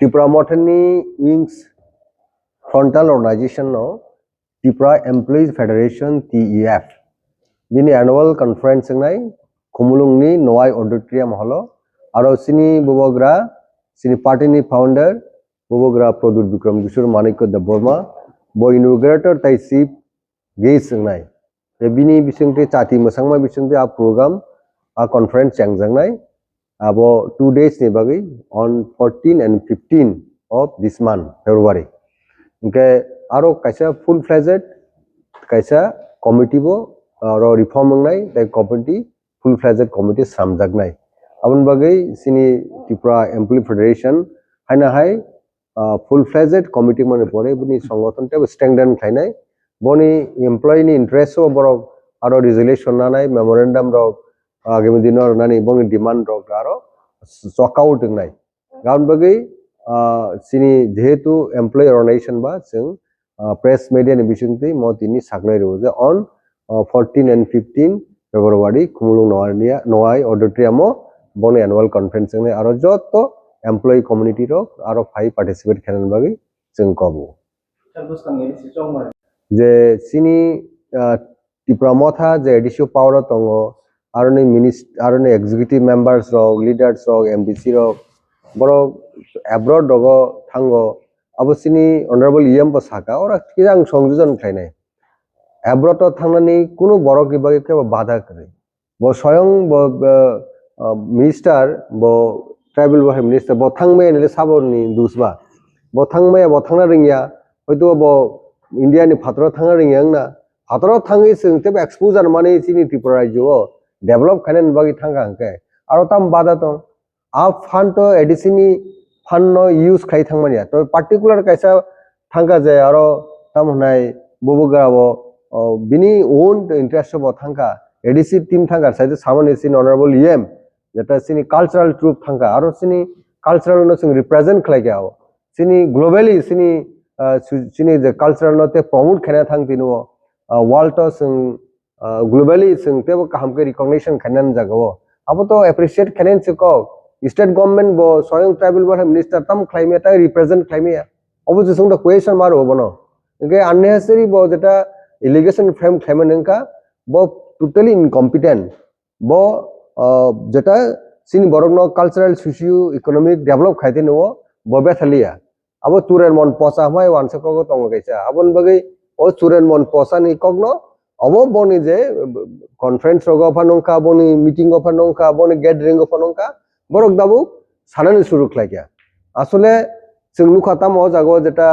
Tripura Motani Wings Frontal Organization no Tripura Employees Federation TEF. Bini annual conference ngai Kumulungni Noai Auditorium holo. Aro sini Bobogra sini party ni founder Bobogra Produt Bikram Kishore Manikya Deborma bo inaugurator tai chief guest ngai. Bini bisingte chati masangma bisingte a program a conference changjang about 2 days ni bagi on 14 and 15 of this month February. Okay, aro kaisa full fledged kaisa committee bo aro reform ngai tai committee full fledged committee samjak nai. Abon bagi sini Tripura Employee Federation haina hai full fledged committee mane pore buni সংগঠন te strengthen khainai boni employee ni interest o borok aro resolution nanai memorandum rok agami dinor nani bong demand rok aro chockout nai gaun bagi sini jehetu employee organization ba sing press media ni bisingti mo tini saklai ro je on 14 and 15 February Kumulung Noai Auditorium o boni annual conference ngai aro joto employee community rok aro phai participate khanan bagi sing kobo je sini Tripura motha je additional power tongo aroni minister aroni executive members rok leaders rok MDC rok borok abroad dogo thango abo sini honorable EM bo saka ora kijang সংযোজন khainai abroad to thangnani kuno borok ni bagi ke bada kare bo soyong bo minister bo tribal bo minister bo thangme nile saborni dusba bo thangme bo thangna ringya hoito bo India ni phatro thanga ringyang na phatro thangi sing te exposure mane sini Tripura jo develop khanen bagi thanga angke aro tam bada to a fund to edisini fund no use khai thangmania to particular kaisa thanga je aro tam honai bobogra bo bini own interest bo thanga edc team thanga sai samone sin honorable EM jeta sini cultural troop thanga aro sini cultural no sing represent khlai gao sini globally sini sini the cultural no te promote khana thang tinu world to sing globally sing te kaham ke recognition khanan jagao abo to appreciate khanen chiko state government bo soyong tribal bo minister tam climate ta represent climate opposition the question mar hobo ke unnecessary bo jeta allegation frame climate ka bo totally incompetent bo jeta sini borok no cultural socio economic develop khaite no bo bethalia abo turen mon posa mai wanse ko tongo kaisa abon bagi o turen mon posa ni kogno abo boni je conference rogo phanongka boni meeting of phanongka boni gathering of phanongka borok dabu sanani shuru khlaikya asole singnu khata mo jago jeta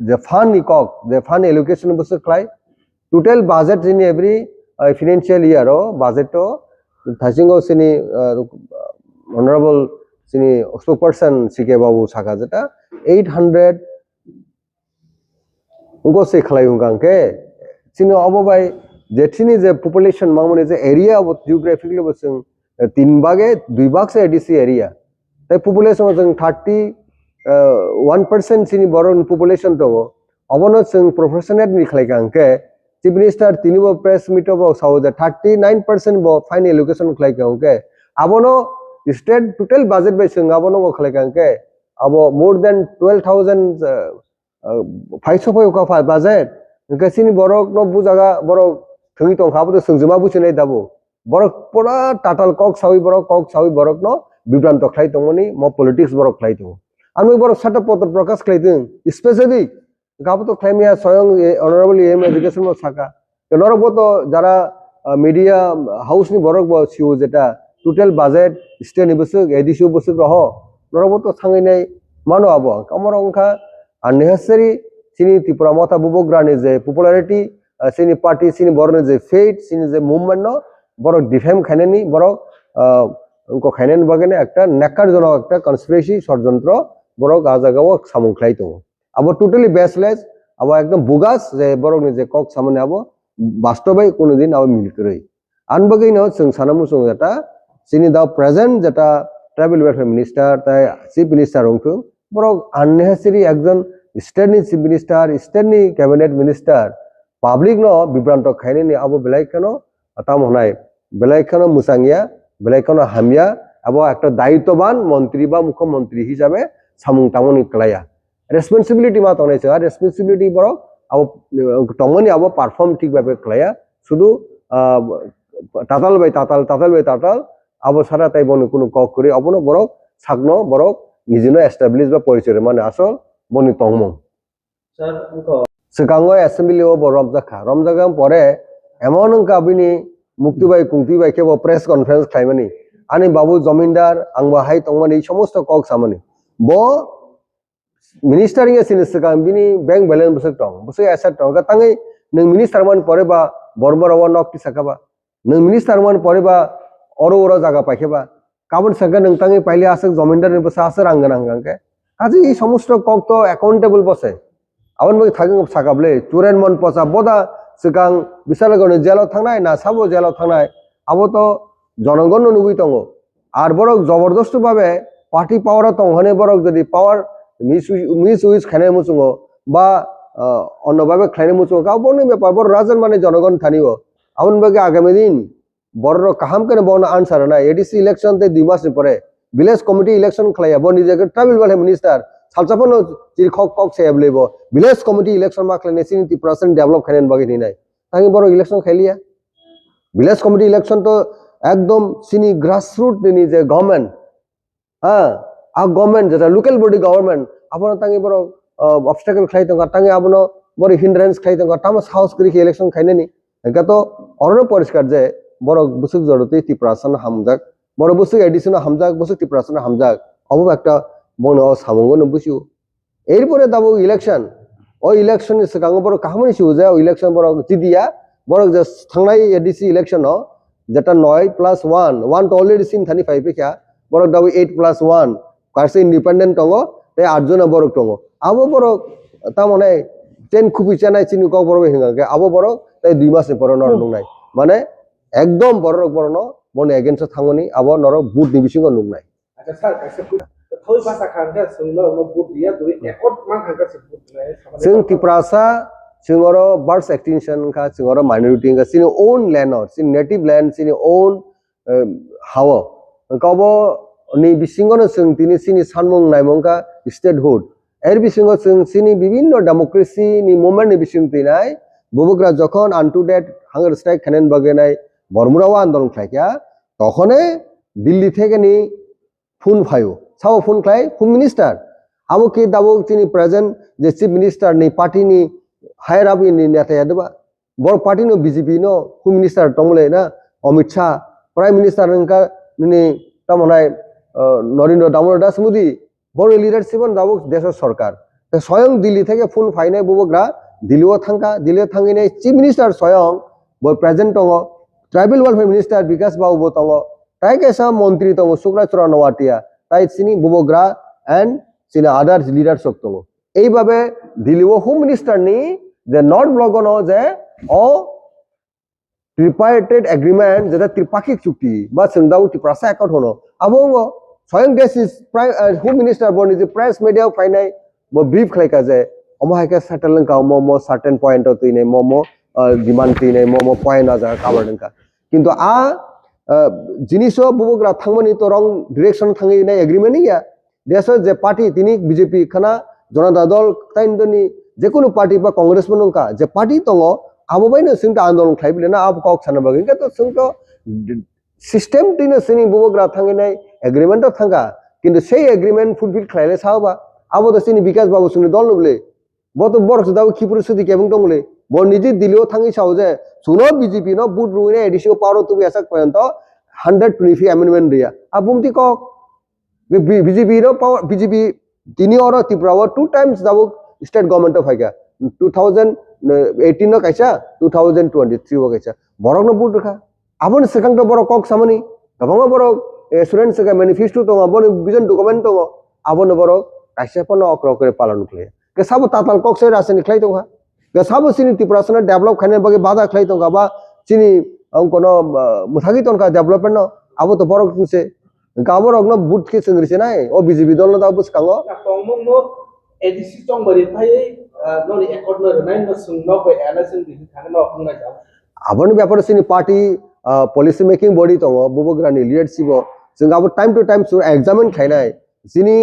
je fund ni kok je fund allocation bus khlai total budget in every financial year o budget to thasingo sini honorable sini spokesperson CK Babu saka jeta 800 ungo se khlai ungangke sini obobai jethini je population mamone je area of geographically bosing 3 bage 2 bag se ADC area tai population jeng 1% sini boron population to obono jeng professional ni khlai gangke chief minister tini bo press meet bo saw 39% bo final allocation khlai gangke abono state total budget by sing abono khlai gangke abo more than 12,000 500 ka budget kasini borok no bujaga borok thungi tong khabo to sungjuma buchunai dabo borok pura tatal kok sawi borok no bibran to khlai tongoni mo politics borok khlai to ami borok sata potr prakash khlai ting especially gabo to khlaimia soyong honorable EM education mo saka norok bo to jara media house ni borok bo siu jeta total budget state ni busuk edisio busuk roho norok bo to thangai nai mano abo kamoro ongkha unnecessary sini Tripura motha bobograni je popularity sini party sini borne je fate sini je movement no borok defame khainani borok unko khainen bagene ekta nakar jono ekta conspiracy ষড়যন্ত্র borok ajagao samung khlai to abo totally baseless abo ekdom bogus je borok ni je kok samone abo bastobai konodin abo milkrei anbagei no sing sanamu sung jeta sini the present jeta tribal welfare minister tai chief minister ongku borok unnecessary ekjon state ni chief minister state ni cabinet minister public no bibranto khaini ni abo belai kano atam honai belai kano musangia belai kano hamia abo ekta daittoban মন্ত্রী বা মুখ্যমন্ত্রী হিসাবে samung tamoni klaya responsibility ma tonai cha responsibility borok abo tongmani abo perform ঠিক ভাবে klaya শুধু tatal by tatal abo sara tai bonu কোনো cock করে অবনো borok sagno borok নিজino establish বা পরিচয় মানে আসল বনি তংমং স্যার সেকাঙ্গ অ্যাসেম্বলি ও রমজাগাম পরে এমন কাবিনি মুক্তিবাই কুংতিবাই কেবল প্রেস কনফারেন্স খাইমানি আনি বাবু জমিনদার আংবা হাই তংমানি এই সমস্ত কক সামানি ব মিনিস্টারিং এ সিনিস সেকাং বিনি ব্যাংক ব্যালেন্স বসে অ্যাসেট টং তাঙ্গই নং মিনিস্টার মান পরে বা বরবর অ নকটি সাকাবা নং মিনিস্টার মান পরে বা অর জায়গা পাইखेবা কাবন সাকা নং তাঙ্গই পাইলে আসে জমিনদার বসে আসে রাঙ্গান হাঙ্গাকে কাজে এই সমস্ত কক তো অ্যাকাউন্টেবল বসে আবার বই থাকেন সাকাবলে চুরেন মন পচা বদা সিগাং বিশালগণ জেলাও থাকনায় না সাবো জেলাও থাকনায় আবো তো জনগণ নুবুই দङ আর বরক জবরদস্ত ভাবে পার্টি পাওয়ার দङ হনে বরক যদি পাওয়ার মিস উইস খানে মুচুङ বা অন্যভাবে খাইনে মুচুङ কাবনি ব্যাপার বড় রাজন মানে জনগণ থানিব আবন বাগে আগামী দিন বড় কাহাম কেন বন আনসার না এডিসি ইলেকশন তে 2 মাস পরে ভিলেজ কমিটি ইলেকশন খাইয়া বনি জায়গা ট্রাভেল বালে মিনিস্টার সালচাপন চির কক কক সেবলেব ভিলেজ কমিটি ইলেকশন মাখলে 70% ডেভেলপ খানেন বাগে নি নাই তাই বড় ইলেকশন খাইলিয়া ভিলেজ কমিটি ইলেকশন তো একদম সিনি গ্রাসরুট নি যে গভর্নমেন্ট হ্যাঁ আ গভর্নমেন্ট যেটা লোকাল বডি গভর্নমেন্ট আপন তাঙ্গি বড় অবস্টাকল খাই তো তাঙ্গি আপন বড় হিন্ড্রেন্স খাই তো তামা সাহস করি ইলেকশন খাইনে নি একা তো অরণ পরিষ্কার যে বড় বুসুক জড়তে ত্রিপুরাসন হামজাক বড় বুসুক এডিশন হামজাক বুসুক ত্রিপুরাসন হামজাক অব একটা বন সামঙ্গ বুঝিও এরপরে দাবো ইলেকশন ও ইলেকশন সিগাং বড় কাহামনি সিউ যে ইলেকশন বড় জিদিয়া বড় যে থাংনাই এডিসি ইলেকশন যেটা 9+1 তো অলরেডি সিন 35 পেখা বড় দাবো 8+1 কারসে ইন্ডিপেন্ডেন্ট দङ তে 8 জন বড় দङ আবো বড় তা মানে 10 খুবই চানাই চিনি ক বড় হিঙ্গাকে আবো বড় তাই 2 মাস পর নর নুনাই মানে একদম বড় বড় ন বনে এগেইনস্ট থাঙ্গনি আবো নর বুট নিবিসিং নুনাই আচ্ছা স্যার কাছে থই ভাষা খানকা সঙ্গ বুট দিয়া দুই একট মান খানকা বুট जों त्रिपुरासा जोंरो बार्ड्स एक्सटिंक्शन का जोंरो माइनॉरिटी का सिनि ओन लैंड और सिनि नेटिव लैंड सिनि ओन हावो काबो नि बिसिंगनो जों तिनि सिनि सानमुं नायमुं का स्टेटहुड एर बिसिंगो जों सिनि विभिन्न डेमोक्रेसी नि मूवमेंट नि बिसिं तिनाय बुबुग्रा যখন আনটু ডেট হাঙ্গার স্ট্রাইক খানেন বাগেনাই বর্মুরাও আন্দোলন খাইয়া তখনে দিল্লি থেকে নি ফোন ফাইও সাও ফোন খাই হোম মিনিস্টার আবো কি দাবো তিনি প্রেজেন্ট যে চিফ মিনিস্টার নি পার্টি নি হায়ার আপ নি নেতা ইয়াদবা বড় পার্টি নো বিজেপি নো হোম মিনিস্টার টংলে না অমিত শাহ প্রাইম মিনিস্টার নকা নি তামনাই নরেন্দ্র দামোদর দাস মোদি বড় লিডারশিপ দাবো দেশের সরকার স্বয়ং দিল্লি থেকে ফোন ফাইনাই বুবগ্রা দিল্লিও থাঙ্গিনে চিফ মিনিস্টার স্বয়ং বড় প্রেজেন্ট দङ ট্রাইবেল ওয়েলফেয়ার মিনিস্টার বিকাশ বাবু দङ তাই কেসা মন্ত্রী দङ সুকরাচরা নওয়াটিয়া তাই সিনি বুবগ্রা এন্ড সিনি আদার্স লিডার্স দङ এইভাবে দিল্লিও হোম মিনিস্টার নি যে নর্থ ব্লগনো যে অ ট্রিপার্টেড এগ্রিমেন্ট যেটা ত্রিপাক্ষিক চুক্তি বা সঙ্গাও ত্রিপ্রাসা অ্যাকাউন্ট হনো আবঙ্গ স্বয়ং দেশ হোম মিনিস্টার বনি যে প্রেস মিডিয়া ফাইনাই ব্রিফ খাইকা যে অমহাইকা সেটেল কা মমো সার্টেন পয়েন্ট তুইনে মমো ডিমান্ড তুইনে মমো পয়েন্ট আজা কাভার দঙ্কা কিন্তু আ জিনিসও বুবগ্রা থাংমনি তো রং ডিরেকশন থাঙ্গি নাই এগ্রিমেন্ট ইয়া দেশ যে পার্টি তিনি বিজেপি খানা জনতা দল তাইনি যে কোনো পার্টি বা কংগ্রেস মনকা যে পার্টি দङ আবো বাইনো সিংটা আন্দোলন খাইবিলে না আব কক সানাবা কিন্তু তো সিংটো সিস্টেম তিনো সিনি বুবগ্রা থাঙ্গি নাই এগ্রিমেন্ট থাঙ্গা কিন্তু সেই এগ্রিমেন্ট ফুলফিল খাইলে সাওবা আবো তো সিনি বিকাশ বাবু সিনি দল নবলে বত বরস দাও কি পরিস্থিতি কেমন দংলে ব নিজে দিলেও থাঙ্গি সাও যে সুনো বিজেপি ন বুট রুইনে এডিসিও পাওয়ার তুমি এসাক পর্যন্ত 123 অ্যামেন্ডমেন্ট দিয়া আবুমতি কক বিজেপি নো পাওয়ার বিজেপি তিনি और त्रिपुरा 2 टाइम्स दाबो स्टेट गवर्नमेंट ऑफ हाइगा 2018 नो काइसा 2023 वो काइसा बरक न बुट रखा आबन सेकां तो बरक कक सामनी गबंग बरक एश्योरेंस का मैनिफेस्टो तो आबन विजन डॉक्यूमेंट तो आबन बरक काइसा पन अक्र करे पालन खले के सब ताताल कक से रासनि खलाई तो के सब सिनि त्रिपुरा सना डेभलप खाने बगे बाधा खलाई तो बा सिनि अंकनो मुथागि तनका डेभलपमेंट आबो तो बरक से गाबर अग्न बुट के संग्रिसे नाय ओ बीजेपी दल न दाबो सकांगो तंगमंग नो एडिसी तंग बरि फाय ननि एकॉर्ड न नाइन न सुंग न बय एलासन दिस थाने न खंगना जा आबन व्यापार सिनि पार्टी पॉलिसी मेकिंग बॉडी दङ बुबग्रानि लिडरशिप जों आबो टाइम टू टाइम एग्जामिन खायनाय सिनि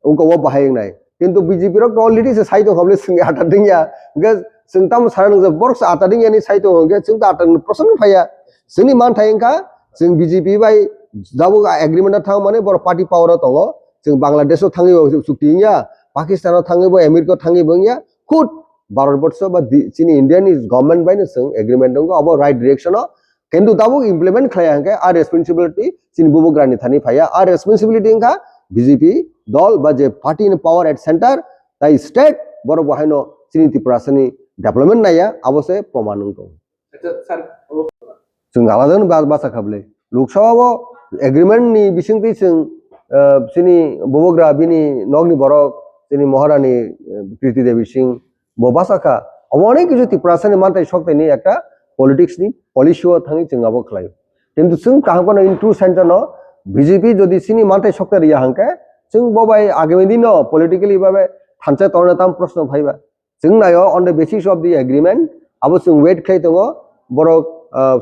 उनको वो बाहाय नाय किंतु बीजेपी रक ऑलरेडी से साइतो खबले सिंग आटा दिंया गे जों ताम सारन जे बरस आटा दिंया नि साइतो होगे जों आटा प्रसन्न फाया जोंनि मान थायनका जों बीजेपी बाय दाबो एग्रीमेंट थां माने बर पार्टी पावर दङ जों बांलादेशआव थाङो सुक्तिया पाकिस्तानाव थाङोबो आमेरिकायाव थाङोबो या खुद भारतबर्ष बा जोंनि इंडियानि गवर्नमेंट बायनो जों एग्रीमेंट दङ अब राइट डाइरेक्शनाव किंतु दाबो इम्प्लीमेंट खालायाखै आ रेस्पॉन्सिबिलिटी जोंनि बुबुग्रानि थानि फाया आ रेस्पॉन्सिबिलिटी इनका बीजेपी दल बा जे party in power at centre ताई स्टेट बर बहायनो जोंनि त्रिपुरानि डेवलपमेंट नाया अबसे प्रमाण दं আচ্ছা স্যার जों आलादा बासा खाबले लोकसभाव एग्रीमेंट नि बिसिंति जों जोंनि बुबुग्रा बिनि नगनि बरक जोंनि महारानी प्रीति देवी सिंह बबासाखा अनेक কিছু त्रिपुरानि मानथाय शक्तिनि একটা पलिटिक्स नि पलिसियाव थाङि जों आबो खालायो किंतु जों काहबनो इन टू सेंटर न बीजेपी जदि सिनि मानथाय शक्ति रिया हांके जों बबाय आगामी दिन पलिटिकली बाबे थानसे तरना ताम प्रश्न फाइबा जों नायो on the basis of the agreement आबो जों वेट खाइ दङ बरक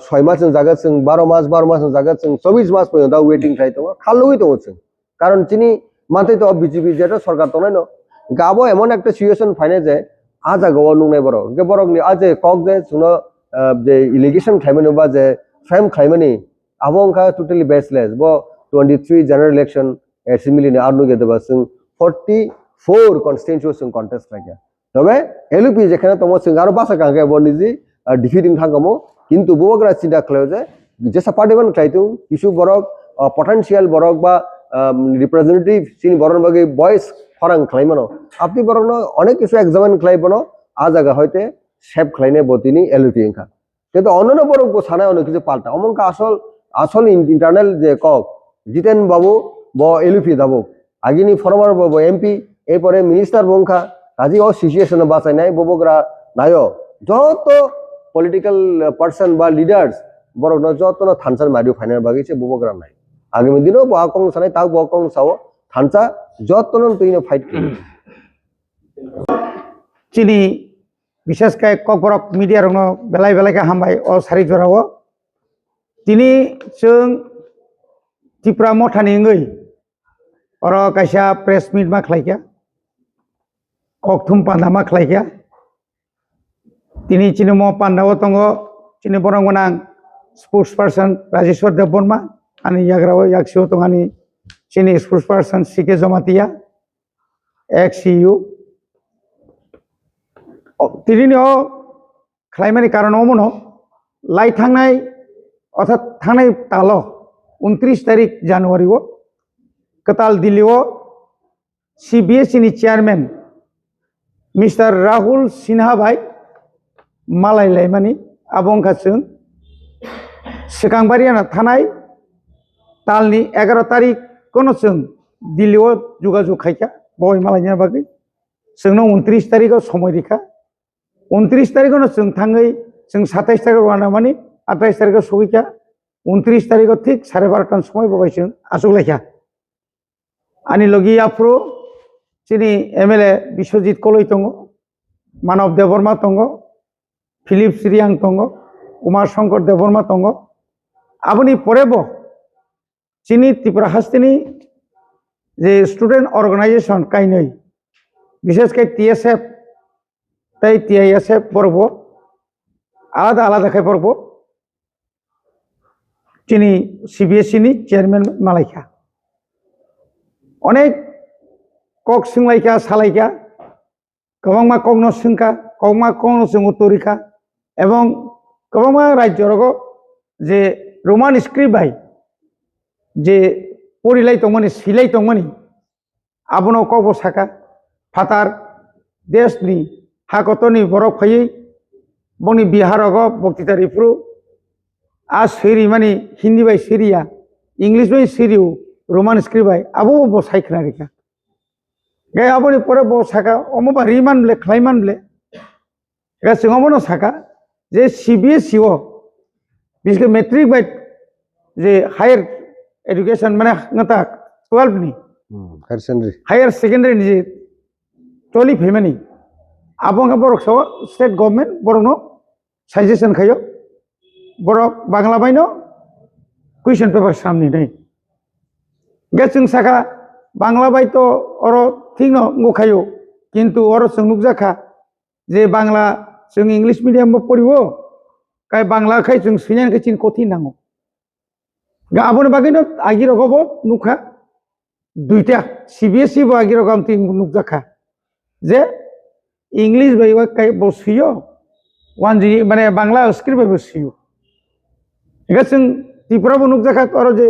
6 मास जों जागत जों 12 मास जों जागत जों 24 मास पर्यंत वेटिंग खाइ दङ खालुइ दङ जों कारण चिनी मानथाय तो बीजेपी जेटा सरकार तनाय न गाबो एमन একটা সিচুয়েশন ফাইনে যে आजा गवा नुनाय बरक के बरक नि आजे कक जे सुनो जे इलिगेशन खाइमनो बा जे फ्रेम खाइमनि आबोंखा टोटली बेसलेस बो 23 जनरल इलेक्शन एसेंबली ने आरनु गेदबा जों 44 कन्स्टिट्यूएंसी जों कन्टेस्ट लागिया तबे एलपी जेखाने तमो जों आरो बासा कांगे बो निजि डिफिटिंग थांगमो किंतु बोग्रा चिन्ता खालायो जे जेसा पार्टीमन खाइतु किछु बरक पोटेंशियल बरक बा रिप्रेजेंटेटिव सिनि बरन बागे वॉइस फरंग खाइमनो आपनि बरनो अनेक किछु एग्जामिन खाइबनो आ जागा हयते सेव खाइने बतिनि एलपी इंखा किंतु अन्य बरक बो सानाय अनेक किछु पाल्टा अमंका আসল इंटरनल जे कक जितेन बाबू बो एलपी दाबो आगिनि फॉर्मर बो एमपी ए परे मिनिस्टर बंखा काजी ओ सिचुएशन बासायनाय बबोग्रा नायो যত पॉलिटिकल पर्सन बा लीडर्स बरक न যত न थानसार मारियो फाइनाल बागैसे बबोग्रा नाय आगामी दिनो बाकं सानाय ता बाकं साव थानसा যত न तुइनो फाइट चिनी विशेष के ककबरक मीडिया रंग बेलाय बेलाय के हामबाय अ सारि जराव दिनै जों त्रिपुरा मथानि ngै अर कायसा प्रेस मीट मा खालायखा ककथुम पान्दा मा खालायखा दिनै चिनि म पान्दाव दङ चिनि बरं गोनां स्पोर्ट्स पर्सन राजेश्वर देवबर्मा आनि याग्राव याक्सिव दं आनि चिनि स्पोर्ट्स पर्सन सीके जमातिया एक्सईयू दिनै खालायमानि कारणाव मनो लाई थांनाय अर्थात थांनाय ताल 29 तारिख जानुवारी कताल दिल्ली सीबीएसई नि चेयरमैन मिस्टर राहुल सिन्हा भाई मालाय लायमानि आबंखा जों सिगांबारियाना थानाय तालनि 11 तारिख कोन जों दिल्ली जुगाजुग खायखा बय मालायनि बागै जोंनो 29 तारिखआव समय रेखा 29 तारिखआवनो जों थाङै जों 27 तारिखआव राना मानि 28 तारिखआव सहैखा 29 तारिखआव ठीक 12:30 समय बबाय जों आसुगलायखा आनि लगी आफ्रो चिनि एमएलए विश्वजित कलई दङ मानव देवबर्मा दङ फिलिप सिरियां दङ उमा शंकर देवबर्मा दङ आबनि परेबो चिनि त्रिपुरा हास्तिनि जे स्टूडेंट ऑर्गेनाइजेशन काइनै विशेष के टीएसएफ ताई टीआईएसएफ बरबो आलादा आलादा खाय बरबो चिनि सीबीएसई नि चेयरमैन मालायखा अनेक कक सिंलायखा सालायखा गोबांमा ककनो सिंखा ककमा ककनो जों उत्तरिखा एवं गोबांमा राज्य रग जे रोमान स्क्रिप्ट बाय जे परिलाय दंमोन सिलाय दंमोन आबनो कबो साका फातार देशनि हागतनि बरक फैयै बनि बिहारग बक्तितारिफ्रु आ सिरि माने हिंदी बाय सिरिया इंग्लिश बाय सिरिउ रोमान स्क्रिप्ट बाय आबो बो सायखना रेखा गे आबनि परे बो साका अमबा रिमान ब्ले क्लाइमान ब्ले गा सिंगमनो साका जे CBSE बिसके matric by J higher education माने ngata 12 नि हायर सेकेंडरी नि टोली फेमनी आबंगा बरक सो स्टेट गवर्नमेंट बरनो सजेशन खायो बरक बांला बायनो क्वेश्चन पेपर सामने नै गेसिं साका বাংলা বাই তো ওর ঠিক নুখায়ো কিন্তু ওর जों नुकजाखा যে বাংলা जों इंग्लिश मिडियाम पढ़िब काय बांग्ला खाय जों सुइनानखै चिन कथि नांगौ गाबोन बागैनो आगिरगबो नुखा दुइटा सीबीएसई बो आगिरगाम ती नुकजाखा जे इंग्लिश बायबा काय बसुयो वान जी माने बांग्ला स्क्रिप्ट बाय बसुयो एगा जों त्रिपुरा बो नुकजाखा और जे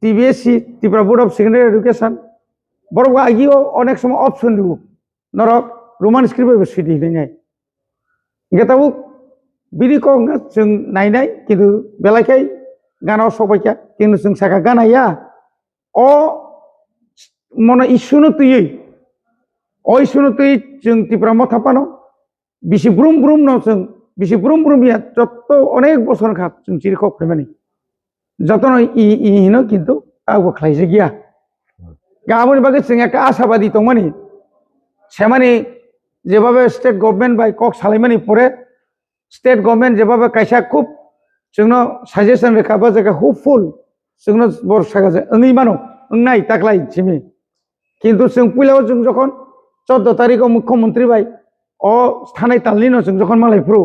TBSE Tripura board of secondary education बरग आगियो अनेक समय ऑप्शन दिबो नरक रोमान स्क्रिप्ट बाय बसुयो दिनै गेताबो बिदि को जों नायनाय किन्तु बेलाखाय गानाव सबायखा किन्तु जों साखा गानाया अ मन इसुनो तुयै अ इसुनो तुयै जों त्रिपुरा मथापानो बिसि ब्रुम ब्रुम न जों बिसि ब्रुम ब्रुम या जत्त अनेक बसर खा जों चिरख फैमानि जतन इ इनो किन्तु आगो खालायजे गैया गाबोन बागै जों एक आशाबादी दंमानि सेमानि जेबाबे स्टेट गभर्नमेंट बाय कक सालायमानि परे स्टेट गभर्नमेंट जेबाबे कायसा खूब जोंनो साजेशन रेखाबा जायगा होपफुल जोंनो बरसा गाजे ओंइ मानो ओंनाय ताकलाय जिमि किन्तु जों पुइलाव जों जखन 14 तारिखआव मुख्यमंत्री बाय अ थानाय तालनिनो जों जखन मालायफ्रु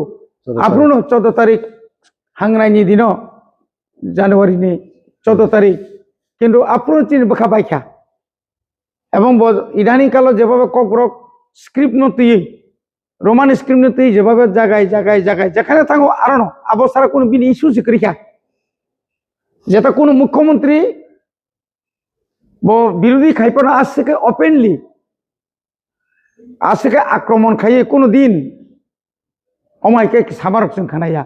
आफ्रुनो 14 तारिख हांनायनि दिनो जानुवारिनि 14 तारिख किन्तु आफ्रुनो चिन बखा बायखा एवं इदानी कालो जेबाबे ककरक स्क्रिप्ट न तुयै रोमान स्क्रिप्ट न तुयै जेबाबे जागाय जागाय जागाय जेखाने थांगो आरो आबो सारा कोनो बिनि इस्यू सिकरिखा जेता कोनो मुख्यमंत्री बो विरोधी खाइपना आजके ओपनली आजके आक्रमण खाइए कोनो दिन अमायके सामारक जों खानाया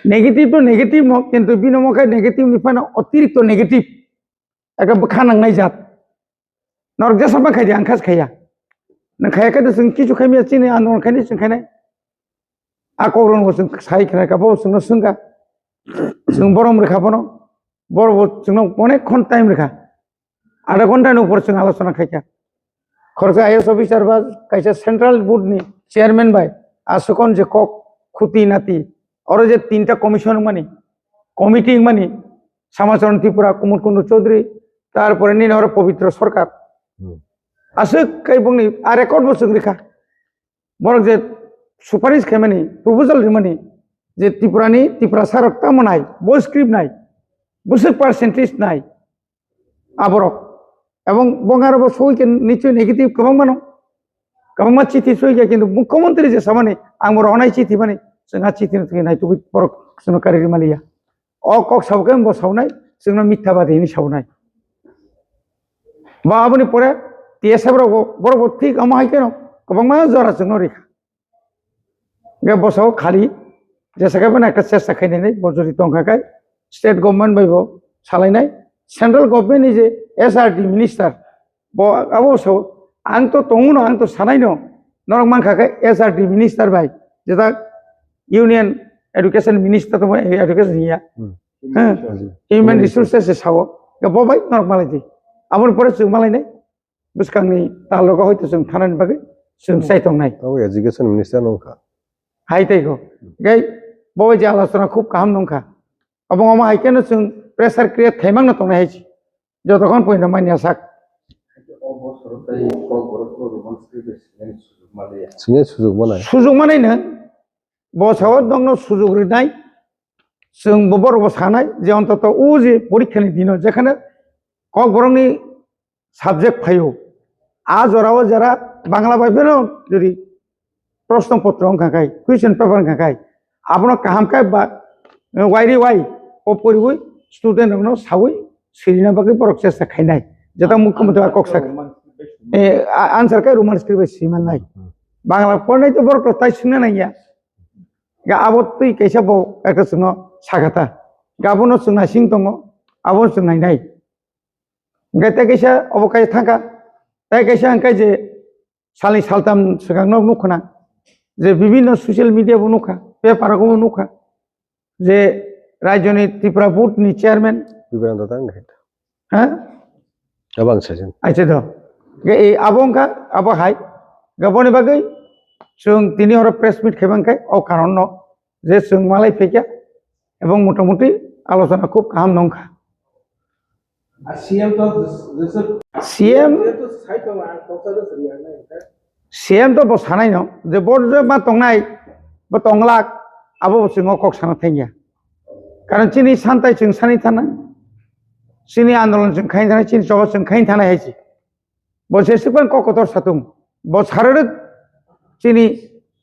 नेगेटिव तो नेगेटिव न किन्तु बिनमखाय नेगेटिव निफाना अतिरिक्त नेगेटिव एक बखानांनाय जात नर जेसाबा खायदि आंखास खाया नों खायाखै जों किछु खायमिया चिनि आन्दलन खायनि जों खायनाय आकरन जों साइ खायखाबो जों सुंगा जों बरम रेखाबनो बरबो जों अनेक घन टाइम रेखा आधा घंटानि ऊपर जों आलोचना खायखा खरसा आईएएस ऑफिसर बा कैसे सेंट्रल बोर्ड नि चेयरमैन बाय आसुकन जे कक खुती नाती और जे तीनटा कमिशन मानी कमिटी मानी समाचरण त्रिपुरा कुमुर कुंड चौधरी तारपरे नि और पवित्र सरकार आसु कई बुंनि आ रेकर्ड बो जों रेखा बरक जे सुपारिश खायमानि प्रपोजल रिमानि जे त्रिपुरा सारकता मनाय बो स्क्रिप्ट नाय बुसु पार्सेंटेज नाय आबरक एवं बंगारबो सौके निश्चय नेगेटिव गोबां मानो गोबां चिठी सौके किन्तु मुख्यमंत्री जे सामानि आं रहनाय चिठी माने जोंहा चिठी नाय तो बरक जों कारि मालिया अ कक सावके बो सावनाय जोंना मिथ्याबादिनि सावनाय बा आबनि परे टीएसएफरावबो बरक ठीक आमाहाय केन गोबां मा जरा जों रेखा गे बसाव खालि जेसेका बना एक चेष्टा खायनाय बजरि दंखाखाय स्टेट गवर्नमेंट बायबो सालायनाय सेंट्रल गवर्नमेंट नि जे एसआरडी मिनिस्टार बो आबो आं तो दङ आं तो सानाय न नरक मानखाखाय एसआरडी मिनिस्टार बाय जेदा यूनियन एडुकेशन मिनिस्टार तो एडुकेशन हिया ह्यूमन रिसोर्सेस सावो गबो बाय नरक मालायदि आबोन परे जों मालायनाय बुसखांनि तालुका हयतो जों थानायनि बागै जों सायथंनाय औ एजुकेशन मिनिस्टार नंखा हायथायखौ गाय बय जे आलोचना खूब गाहाम नंखा अब अमा हायकेनो जों प्रेसार क्रिएट खायमांना तंनाय हायसि जतखन पयना मानिया साक सुजुग मानायनो बसाव दंनो सुजुग रिनाय जों बरबो सानाय जे अन्तत उ जे परीक्षानि दिनाव जेखाने कक बरंनि साबजेक्ट फायो आ जराव जरा बांला बायबेनो जदि प्रश्न पत्र अंखाखाय क्वेश्चन पेपर अंखाखाय आपनो काहामखाय बा वाइरि वाइ ओ परिबो स्टूडेंट रंनो सावै सिरिना बागै बरक चेष्टा खायनाय जेता मुख्यमंत्री कक्सा ए आंसर काय रोमान स्क्रिप्ट सिमाननाय बांला पढ़नाय तो बरक ताइ सुना नाया गा आबो तै कैसा बो एक सुनो सागाता गाबोनो सुना सिं दङ आबो सुनाय नाय गते कैसा अबकाय थांका ताइ कैसा अंकाय जे सालनि सालताम सिगांनो नुखना जे विभिन्न सोशल मीडिया बो नुखा पेपारखौ नुखा जे राज्यनि त्रिपुरा बोर्ड नि चेयरमैन बिबरान दाता अंगै हा गोबां साजन आइसे द गे आबंका आबो हाय गबनि बागै जों तिनि हर प्रेस मिट खेबांखाय अ कारण न जे जों मालाय फैका एवं मोटामुटी आलोचना खूब गाहाम नंखा CM to justru CM itu saya tahu ang kau serius na. CM to bo sanai no je bor je ma tongnai bo tonglak abo singo kok sana thengya karon chini santai chung sani thana chini andolon chung khain thana chini job chung khain thana haisi bo sesukban kok kotor satung bo sarare chini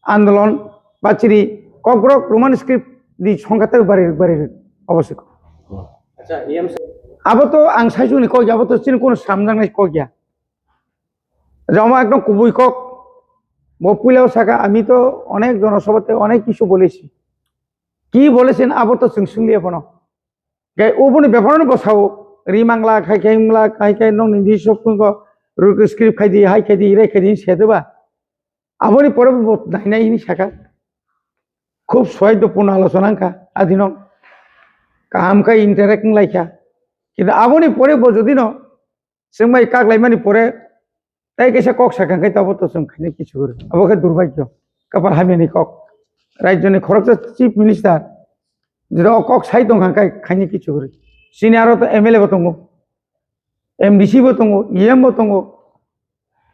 andolon ba chini kogrok roman script di সংখ্যাতে বাড়ি বাড়ি অবশ্যই Acha EM abo to ang saijuni kok abo to chini kono samjang nai kok ya জমা একদম কুবুই cock বপুলাও সাকা আমি তো অনেক জনসভাতে অনেক কিছু বলেছি কি বলেছেন আবার তো সুংসুংলিয়ে বনো গে ওবনি ব্যাপারন বসাও রিমাংলা খাইখাইংলা খাইখাই নং নিদি সব রুক স্ক্রিপ্ট খাই দি হাই খাই দি রে খাই দি সেদেবা আবনি পরে নাই নাই নি সাকা খুব সৌহার্দ্যপূর্ণ আলোচনাঙ্কা আদিন কাহামকা ইন্টারেক্টিং লাইখা কিন্তু আবনি পরে যদি ন जोंबाय कागलायमानि পরে তাই কেসে কক সাকাঙ্কাই তাবো তো जों খাইনে কিছু করে আবকে দুর্ভাগ্য কাপাল হামিনি কক রাজ্যনি খরকজা চিফ মিনিস্টার যেটা কক সাই দं খাঙ্কাই খাইনে কিছু করে সিনি আরো তো এমএলএ বো দङ एमडीसी बो दङ इएम बो दङ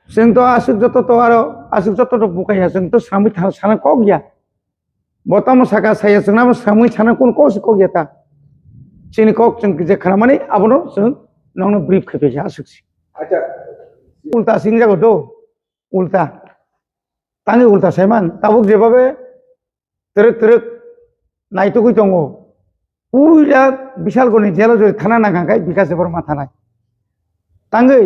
जों तो आसुक जत तो आरो आसुक जत तो बुकाया जों तो सामै साना কক गया बतम साका साया जोंना सामै साना कोन कस কক गया ता सिनि কক जों जे खालामनानै आबनो जों नंनो ब्रिफ खाइफे आसुकसि Acha उल्टा सिं जागो तो उल्टा तांगे उल्टा साइमान ताबुक जेबाबे तरक तरक नाइतो कइ दङ उइला बिशाल गनि जेल जरि थाना नागांखाय बिकासे बरमा थानाय तांगे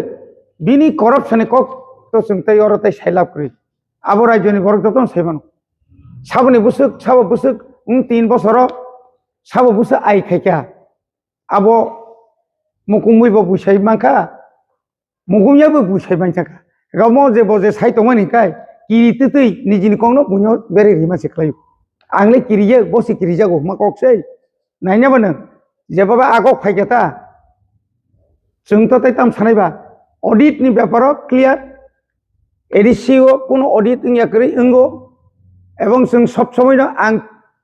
बिनि करप्शन कक तो जोंथाय अरथाय साइलाब करि आबो राज्यनि बरक जतन साइमान साबनि बुसुक साबो बुसुक 3 बছर साबो बुसुक आइ खाइका आबो मुकुमैबो बुसाइ माखा मुकुमयाबो बुसाइ मानखाका गावमो जेबो जे साइतमनि काय किरितै निजिनि कंनो बुनो बेरे रिमा सेख्लायो आंले किरिये बसि किरिजागो मा ककसै नायनाबो नों जेबाबा आगक फाइगेता जोंथ' ताइ ताम सानायबा अडिटनि ब्यापाराव क्लियार एडिसिओ कोनो अडिट इयाकरै इंगो এবং जों सब समय आं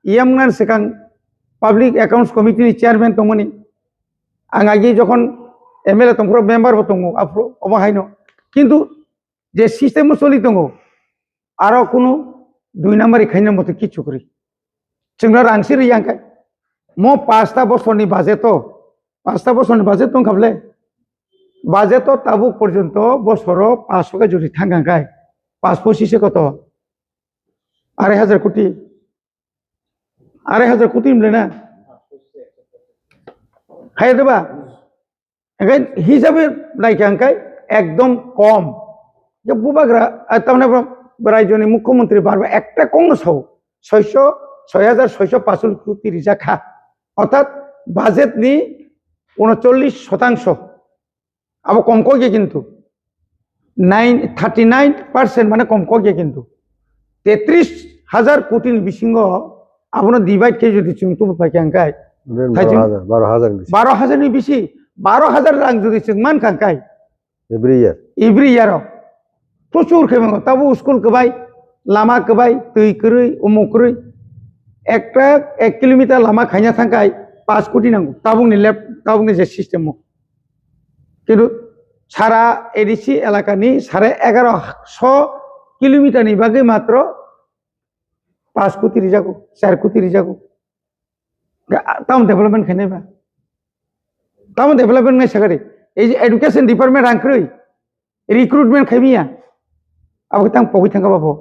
इयामनान सिगां पाब्लिक एकाउंट्स कमिटिनि चेयारमैन दंमोन आं आगे যখন एमएलए दंफ्राव मेम्बारबो दङ आफ्रो अबाहायनो किन्तु जे सिस्टेम चलि दङ आरो कोनो दुइ नाम्बार खायनो मते किछु करि जोंना रांसि रियांखाय म 5टा बছरनि बाजेट दंखाबले बाजेट ताबुक पर्यन्त बছराव 500 जुदि थांगांखाय 525 कत 2,500 कोटी 2,500 कोटी मिलेना खायदोबा एखान हिसाबै नायखांखाय एकदम कम जे बुबाग्रा तामने राज्यनि मुख्यमंत्री बारबा একটা কম সাও 6,665 কোটি রিজাখা অর্থাৎ বাজেটনি 39% আবো কম কগে কিন্তু 39% মানে কম কগে কিন্তু 33,000 কোটির বিসিঙ্গ আপনি ডিভাইড কে যদি চিন্তু পাইকাঙ্কাই 12,000 नि बेसी 12,000 रां जुदि जों मान खांखाय एभ्रि इयार प्रचुर खेमांगो ताबो स्कुल कबाय लामा कबाय दै करै उमुक करै 1 किलोमीटर लामा खायना थांखाय 5 कोटी नांगौ ताबुंनि लेफ्ट ताबुंनि जे सिस्टेम किन्तु सारा एडिसि एलाकानि 1150 किलोमीटरनि बागै मात्र 5 कोटी रिजागौ 4 कोटी रिजागौ टाउन डेभलपमेंट खायनायबा टाउन डेभलपमेंट नाय सागारि ए एडुकेशन डिपार्टमेंट आंख्रै रिक्रुटमेंट खायमिया अब तां पगै थांगाबाबो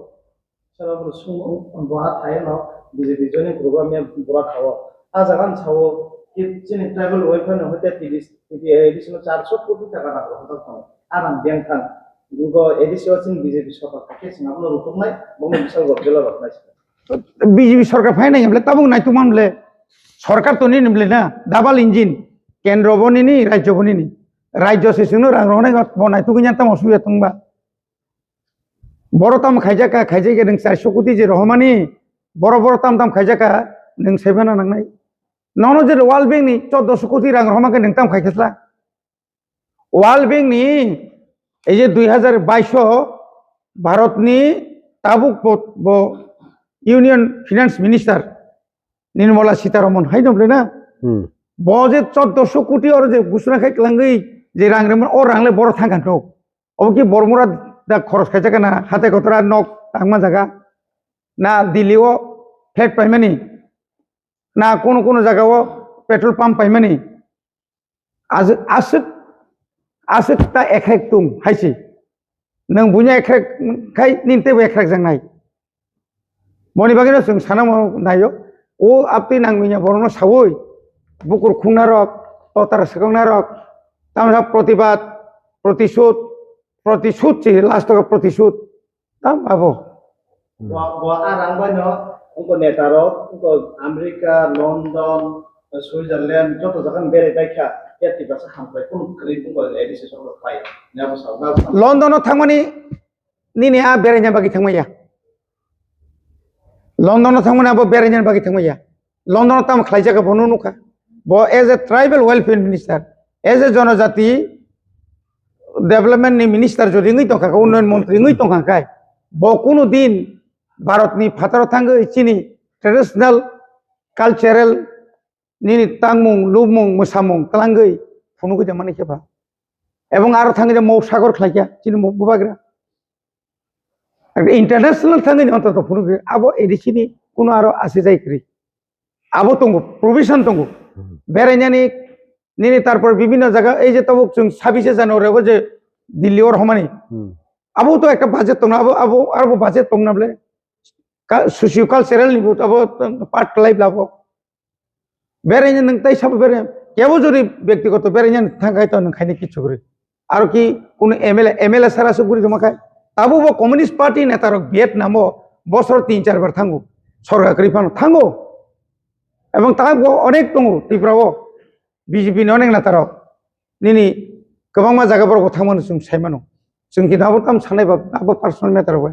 Sarabro sung buat ayam no BJP joni program yang buat kawo ajakan sawo kini travel wifi no hote additional 400 कोटी টাকা না হতো তো আরাম ব্যাংকান গুগো এডিসিও সিং বিজেপি সরকার থেকে সিঙ্গাপুর রুটক নাই বঙ্গ বিশাল গজল রত্নাই বিজেপি সরকার ফাইনাই আমলে তাবুং নাই তুমামলে সরকার তো নি নিমলে না ডাবল ইঞ্জিন কেন্দ্র বনিনি রাজ্য বনিনি রাজ্য সেসুনো রাং রনাই বনাই তুই জানতাম অসুবিধা তুংবা বড় তাম খাইজাকা খাইজাইগে नों 400 কোটি যে রহমানি বড় বড় তাম তাম খাইজাকা नों সেবেনা নাংনাই ননো যে ওয়ার্ল্ড ব্যাংক নি 1400 কোটি রাং রহমাকে नों তাম খাইखेसला ওয়ার্ল্ড ব্যাংক নি এই যে 2022 ভারতনি তাবুক union finance minister Nirmala Sitharaman हाय नबले ना যে 1400 কোটি আর যে ঘোষণা খাইলাঙ্গই যে রাংরেমন ও রাংলে বড় থাকান নক ও কি বড়মুরা দা খরচ খাইছে কেনা হাতে কতরা নক তাংমা জায়গা না দিল্লিও ফ্ল্যাট পাইমানি না কোন জায়গাও পেট্রোল পাম্প পাইমানি আজ আসুক তা একরেক তুম হাইছি नों बुझा एकरेक खाई निंते एकरेक जांनाय मनि बागैनो जों साना नायो ओ आपति नांमिया बरनो सावै बुकुर खुंना रक ततार सगंना रक तामरा प्रतिबाद प्रतिशोध ची लास्ट का प्रतिशोध ताम बाबो Buat orang banyak untuk netarok untuk Amerika, London, Switzerland, contoh jangan beri baiknya ya tiba sampai pun kering pun kalau edisi soal kaya, ni apa sahaja. लन्डनाव थांमानि निनेहा बेरायनो बागै थांमाया लन्डनाव थांमानि आबो बेरायनो बागै थांमाया लन्डनाव ताम खालायजागा बनो नुखा ब as a tribal welfare minister as a जनजाति डेभलपमेन्ट नि मिनिस्टार जदि ngै तंखा उन्नयन मन्त्री ngै तंखाय ब कुनु दिन भारतनि फाताराव थांगो इचिनि ट्रेडिशनल कालचारेल निनि तांमुं लुमुं मोसामुं तलांगै फुनुगै जामानि खेबा এবং আরো থাঙ্গে যে মৌসাগর খাইয়া চিনি মৌবাগরা ইন্টারন্যাশনাল থাঙ্গে অন্তত ফুনুকে আবো এডিসিনি কোনো আরো আসে যাইক্রি আবো তঙ্গ প্রভিশন তঙ্গ বেড়াইনানি নিনি তারপর বিভিন্ন জায়গা এই যে তবুক जों 26 জানুয়ারি যে দিল্লি ওর হমানি আবো তো একটা বাজেট তং আবো আবো আরো বাজেট তং নাবলে সোশিও কালচারাল নিবো আবো পার্ট লাইফ লাবো বেড়াইনা নং তাই সব বেড়ে কেবো যদি ব্যক্তিগত বেড়াইনা থাঙ্গাই তো নং খাইনি কিছু করে আর কি কোন এমএলএ সারা সুগুরি জমাখায় তাবো কমিউনিস্ট পার্টি নেতারক ভিয়েতনামও বছর 3-4 বার থাঙ্গো সরকারি ফান থাঙ্গো এবং তাবো অনেক দङ ত্রিপুরাও বিজেপি नि অনেক নেতারক নিনি गोबां मा জায়গাफोराव थांमानो जों सायमानो जों कि दाबो काम साननाय बा पार्सोनेल मेटार बा